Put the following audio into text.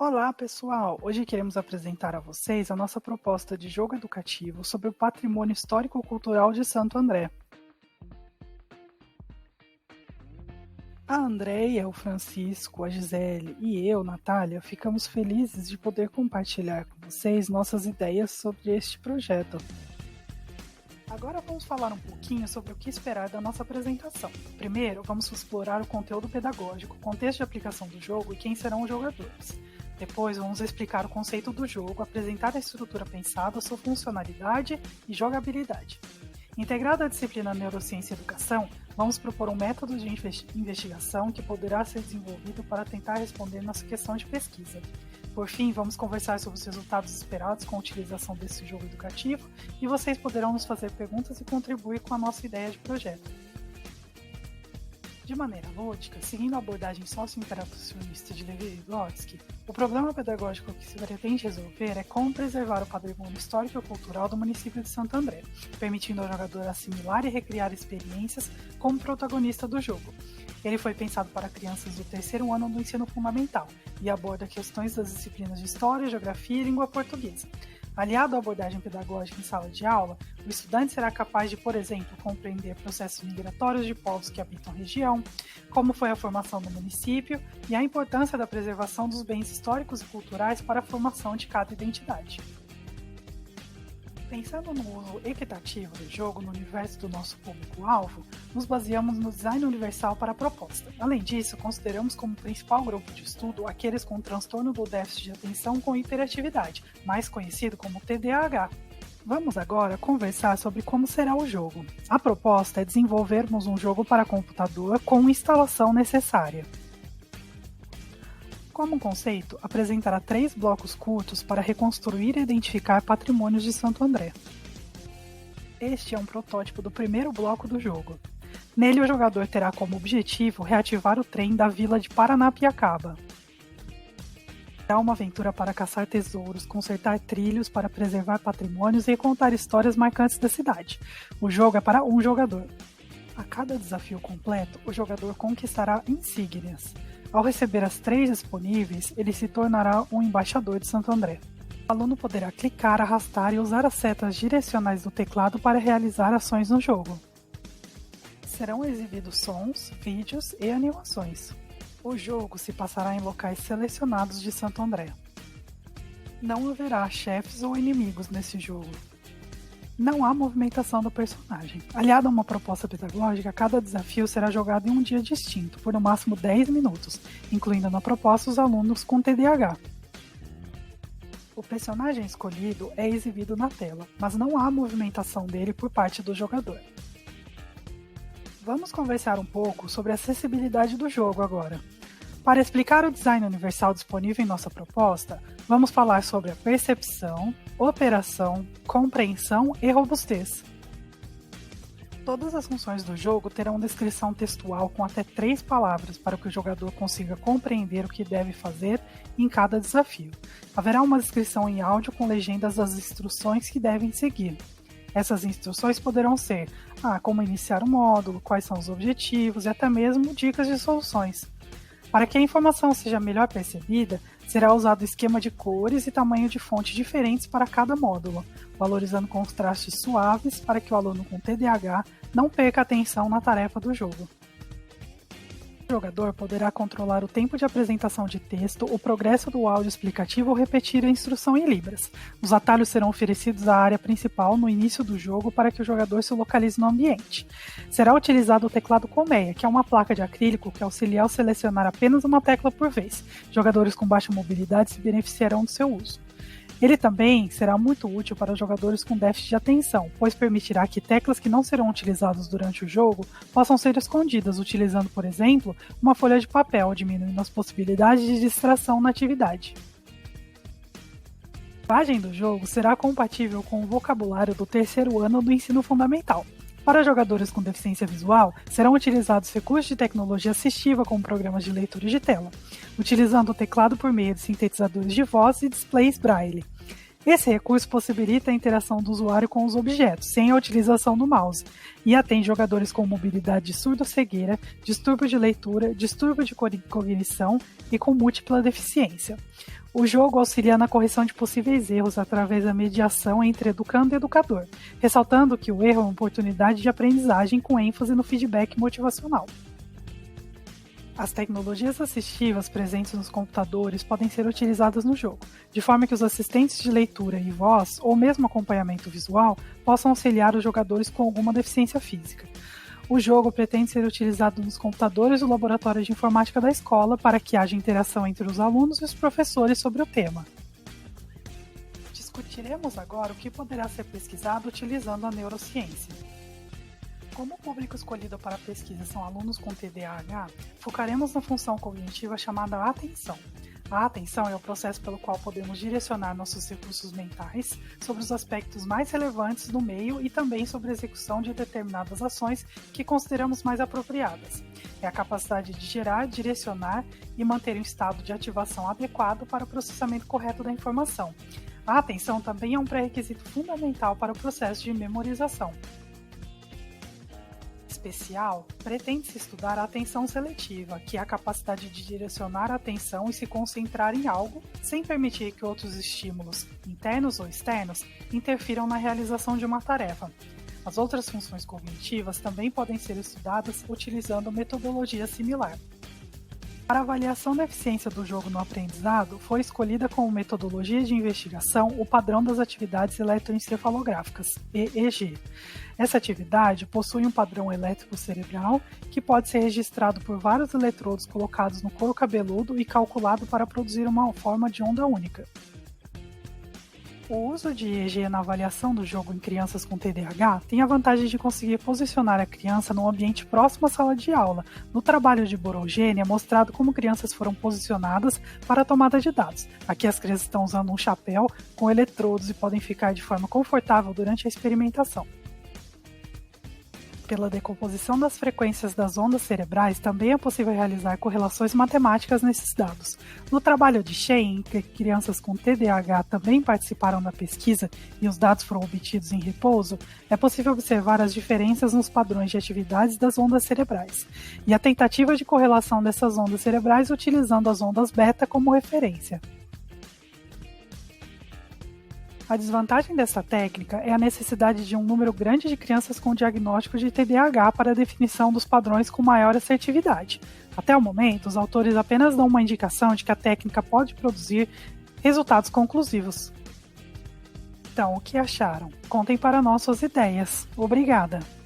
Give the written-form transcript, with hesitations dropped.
Olá, pessoal! Hoje queremos apresentar a vocês a nossa proposta de jogo educativo sobre o patrimônio histórico-cultural de Santo André. A Andréia, o Francisco, a Gisele e eu, Natália, ficamos felizes de poder compartilhar com vocês nossas ideias sobre este projeto. Agora vamos falar um pouquinho sobre o que esperar da nossa apresentação. Primeiro, vamos explorar o conteúdo pedagógico, o contexto de aplicação do jogo e quem serão os jogadores. Depois, vamos explicar o conceito do jogo, apresentar a estrutura pensada, sua funcionalidade e jogabilidade. Integrado à disciplina Neurociência e Educação, vamos propor um método de investigação que poderá ser desenvolvido para tentar responder nossa questão de pesquisa. Por fim, vamos conversar sobre os resultados esperados com a utilização desse jogo educativo e vocês poderão nos fazer perguntas e contribuir com a nossa ideia de projeto. De maneira lúdica, seguindo a abordagem socio-interacionista de Levi-Vygotsky, o problema pedagógico que se pretende resolver é como preservar o patrimônio histórico e cultural do município de Santo André, permitindo ao jogador assimilar e recriar experiências como protagonista do jogo. Ele foi pensado para crianças do terceiro ano do ensino fundamental e aborda questões das disciplinas de História, Geografia e Língua Portuguesa. Aliado à abordagem pedagógica em sala de aula, o estudante será capaz de, por exemplo, compreender processos migratórios de povos que habitam a região, como foi a formação do município e a importância da preservação dos bens históricos e culturais para a formação de cada identidade. Pensando no uso equitativo do jogo no universo do nosso público-alvo, nos baseamos no design universal para a proposta. Além disso, consideramos como principal grupo de estudo aqueles com transtorno do déficit de atenção com hiperatividade, mais conhecido como TDAH. Vamos agora conversar sobre como será o jogo. A proposta é desenvolvermos um jogo para computador com a instalação necessária. Como conceito, apresentará 3 blocos curtos para reconstruir e identificar patrimônios de Santo André. Este é um protótipo do primeiro bloco do jogo. Nele, o jogador terá como objetivo reativar o trem da vila de Paranapiacaba. Será uma aventura para caçar tesouros, consertar trilhos para preservar patrimônios e contar histórias marcantes da cidade. O jogo é para um jogador. A cada desafio completo, o jogador conquistará insígnias. Ao receber as 3 disponíveis, ele se tornará um embaixador de Santo André. O aluno poderá clicar, arrastar e usar as setas direcionais do teclado para realizar ações no jogo. Serão exibidos sons, vídeos e animações. O jogo se passará em locais selecionados de Santo André. Não haverá chefes ou inimigos nesse jogo. Não há movimentação do personagem. Aliado a uma proposta pedagógica, cada desafio será jogado em um dia distinto, por no máximo 10 minutos, incluindo na proposta os alunos com TDAH. O personagem escolhido é exibido na tela, mas não há movimentação dele por parte do jogador. Vamos conversar um pouco sobre a acessibilidade do jogo agora. Para explicar o design universal disponível em nossa proposta, vamos falar sobre a percepção, operação, compreensão e robustez. Todas as funções do jogo terão descrição textual com até 3 palavras para que o jogador consiga compreender o que deve fazer em cada desafio. Haverá uma descrição em áudio com legendas das instruções que devem seguir. Essas instruções poderão ser como iniciar o módulo, quais são os objetivos e até mesmo dicas de soluções. Para que a informação seja melhor percebida, será usado esquema de cores e tamanho de fonte diferentes para cada módulo, valorizando contrastes suaves para que o aluno com TDAH não perca atenção na tarefa do jogo. O jogador poderá controlar o tempo de apresentação de texto, o progresso do áudio explicativo ou repetir a instrução em libras. Os atalhos serão oferecidos à área principal no início do jogo para que o jogador se localize no ambiente. Será utilizado o teclado colmeia, que é uma placa de acrílico que auxilia ao selecionar apenas uma tecla por vez. Jogadores com baixa mobilidade se beneficiarão do seu uso. Ele também será muito útil para jogadores com déficit de atenção, pois permitirá que teclas que não serão utilizadas durante o jogo possam ser escondidas, utilizando, por exemplo, uma folha de papel, diminuindo as possibilidades de distração na atividade. A linguagem do jogo será compatível com o vocabulário do terceiro ano do ensino fundamental. Para jogadores com deficiência visual, serão utilizados recursos de tecnologia assistiva como programas de leitura de tela, utilizando o teclado por meio de sintetizadores de voz e displays braille. Esse recurso possibilita a interação do usuário com os objetos, sem a utilização do mouse, e atende jogadores com mobilidade de surdo-cegueira, distúrbio de leitura, distúrbio de cognição e com múltipla deficiência. O jogo auxilia na correção de possíveis erros através da mediação entre educando e educador, ressaltando que o erro é uma oportunidade de aprendizagem com ênfase no feedback motivacional. As tecnologias assistivas presentes nos computadores podem ser utilizadas no jogo, de forma que os assistentes de leitura e voz, ou mesmo acompanhamento visual, possam auxiliar os jogadores com alguma deficiência física. O jogo pretende ser utilizado nos computadores do laboratório de informática da escola para que haja interação entre os alunos e os professores sobre o tema. Discutiremos agora o que poderá ser pesquisado utilizando a neurociência. Como o público escolhido para a pesquisa são alunos com TDAH, focaremos na função cognitiva chamada atenção. A atenção é o processo pelo qual podemos direcionar nossos recursos mentais sobre os aspectos mais relevantes do meio e também sobre a execução de determinadas ações que consideramos mais apropriadas. É a capacidade de gerar, direcionar e manter um estado de ativação adequado para o processamento correto da informação. A atenção também é um pré-requisito fundamental para o processo de memorização. Especial, pretende-se estudar a atenção seletiva, que é a capacidade de direcionar a atenção e se concentrar em algo, sem permitir que outros estímulos, internos ou externos, interfiram na realização de uma tarefa. As outras funções cognitivas também podem ser estudadas utilizando metodologia similar. Para a avaliação da eficiência do jogo no aprendizado, foi escolhida como metodologia de investigação o padrão das atividades eletroencefalográficas, EEG. Essa atividade possui um padrão elétrico cerebral que pode ser registrado por vários eletrodos colocados no couro cabeludo e calculado para produzir uma forma de onda única. O uso de EEG na avaliação do jogo em crianças com TDAH tem a vantagem de conseguir posicionar a criança num ambiente próximo à sala de aula. No trabalho de Borogeni é mostrado como crianças foram posicionadas para a tomada de dados. Aqui as crianças estão usando um chapéu com eletrodos e podem ficar de forma confortável durante a experimentação. Pela decomposição das frequências das ondas cerebrais, também é possível realizar correlações matemáticas nesses dados. No trabalho de Shen, em que crianças com TDAH também participaram da pesquisa e os dados foram obtidos em repouso, é possível observar as diferenças nos padrões de atividades das ondas cerebrais e a tentativa de correlação dessas ondas cerebrais utilizando as ondas beta como referência. A desvantagem dessa técnica é a necessidade de um número grande de crianças com diagnóstico de TDAH para a definição dos padrões com maior assertividade. Até o momento, os autores apenas dão uma indicação de que a técnica pode produzir resultados conclusivos. Então, o que acharam? Contem para nós suas ideias. Obrigada!